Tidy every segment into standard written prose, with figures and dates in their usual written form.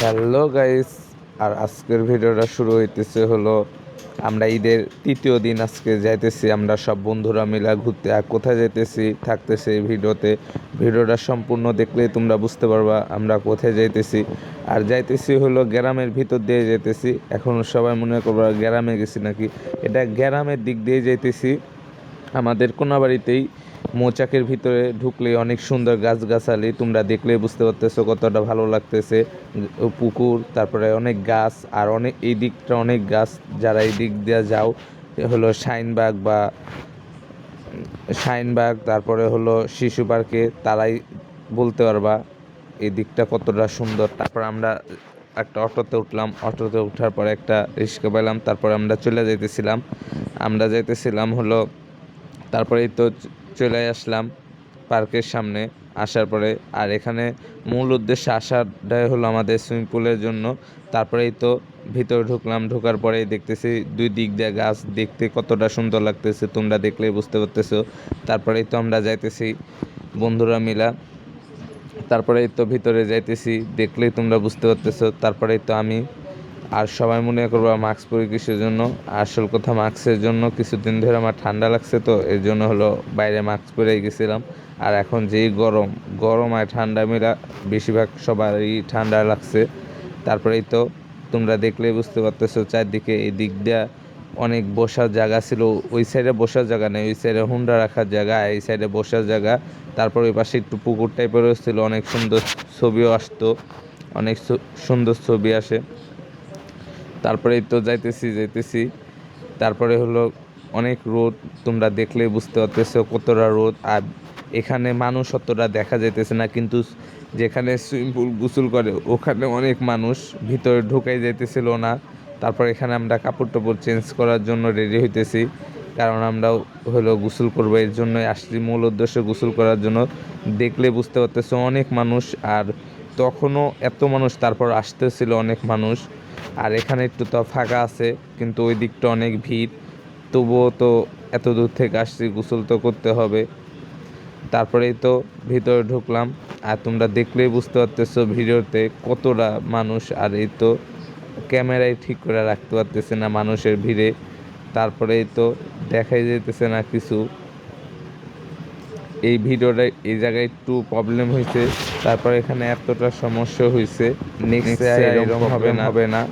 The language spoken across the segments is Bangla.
হ্যালো গাইস, আর আজকের ভিডিওটা শুরু হইতেছে হলো আমরা ঈদের তৃতীয় দিন আজকে যাইতেছি আমরা সব বন্ধুরা মিলে ঘুরতে। আর কোথায় যাইতেছি থাকতেছে এই ভিডিওটা সম্পূর্ণ দেখলেই তোমরা বুঝতে পারবা আমরা কোথায় যাইতেছি। আর যাইতেছি হলো গ্রামের ভিতর দিয়ে যাইতেছি। এখন সবাই মনে করবা গ্রামে গেছি নাকি, এটা গ্রামের দিক দিয়ে যাইতেছি। আমাদের কোনাবাড়িতেই মৌচাকের ভিতরে ঢুকলে অনেক সুন্দর গাছগাছালি তোমরা দেখলেই বুঝতে পারতেছো কতটা ভালো লাগতেছে। পুকুর, তারপরে অনেক গাছ, আর অনেক এই দিকটা অনেক গাছ। যারা এই দিক দিয়ে যাও হলো শাইনবাগ তারপরে হলো শিশু পার্কে, তারাই বলতে পারবা এই দিকটা কতটা সুন্দর। তারপর আমরা একটা অটোতে উঠলাম, অটোতে ওঠার পরে একটা রিক্সা পেলাম, তারপরে আমরা যাইতেছিলাম হলো, তারপরেই তো চলে আসলাম পার্কের সামনে। আসার পরে আর এখানে মূল উদ্দেশ্যে আসাটাই হলো আমাদের সুইমিং পুলের জন্য। তারপরেই তো ভিতরে ঢুকলাম, ঢোকার পরেই দেখতেছি দুই দিক দিয়ে গাছ, দেখতে কতটা সুন্দর লাগতেছে তোমরা দেখলেই বুঝতে পারতেছো। তারপরেই তো আমরা যাইতেছি বন্ধুরা মিলা, তারপরেই তো ভিতরে যাইতেছি, দেখলেই তোমরা বুঝতে পারতেছো। তারপরেই তো আমি আর সবাই মনে করবো মাস্ক পরি কিসের জন্য। আসল কথা মাস্কের জন্য, কিছুদিন ধরে আমার ঠান্ডা লাগছে, তো এর জন্য হলো বাইরে মাস্ক পরে গেছিলাম। আর এখন যেই গরম আর ঠান্ডা মিলা বেশিরভাগ সবারই ঠান্ডা লাগছে। তারপরেই তো তোমরা দেখলেই বুঝতে পারতেছো চারদিকে এই দিক দিয়ে অনেক বসার জায়গা ছিল। ওই সাইডে বসার জায়গা নেই, ওই সাইডে হুন্ডা রাখার জায়গা, এই সাইডে বসার জায়গা। তারপর ওই পাশে একটু পুকুর টাইপেরও ছিল, অনেক সুন্দর ছবিও আসতো, অনেক সুন্দর ছবি আসে। তারপরেই তো যাইতেছি, তারপরে হলো অনেক রোদ, তোমরা দেখলেই বুঝতে পারতেছো কতটা রোদ। আর এখানে মানুষ অতটা দেখা যাইতেছে না, কিন্তু যেখানে সুইমিং পুল গোসল করে ওখানে অনেক মানুষ, ভিতরে ঢুকাই যাইতেছিল না। তারপর এখানে আমরা কাপড় টাপড় চেঞ্জ করার জন্য রেডি হইতেছি, কারণ আমরাও হলো গোসল করবো, এর জন্যই আসছি, মূল উদ্দেশ্য গোসল করার জন্য। দেখলে বুঝতে পারতেছো অনেক মানুষ, আর তখনও এত মানুষ, তারপর আসতেছিল অনেক মানুষ। আর এখানে একটু তো ফাঁকা আছে, কিন্তু ওই দিকটা অনেক ভিড়। তবুও তো এত দূর থেকে আসছি, গোসল তো করতে হবে। তারপরেই তো ভিতরে ঢুকলাম, আর তোমরা দেখলেই বুঝতে পারতেছো ভিডিওতে কতটা মানুষ। আর এই তো ক্যামেরায় ঠিক করে রাখতে পারতেছে না মানুষের ভিড়ে, তারপরেই তো দেখাই যেতেছে না কিছু। এই ভিডিওটা এই জায়গায় একটু প্রবলেম হয়েছে, তারপর এখানে এতটা সমস্যা হয়েছে। নেক্সট এরকম হবে না।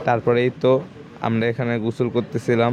তারপরেই তো আমরা এখানে গোসল করতেছিলাম,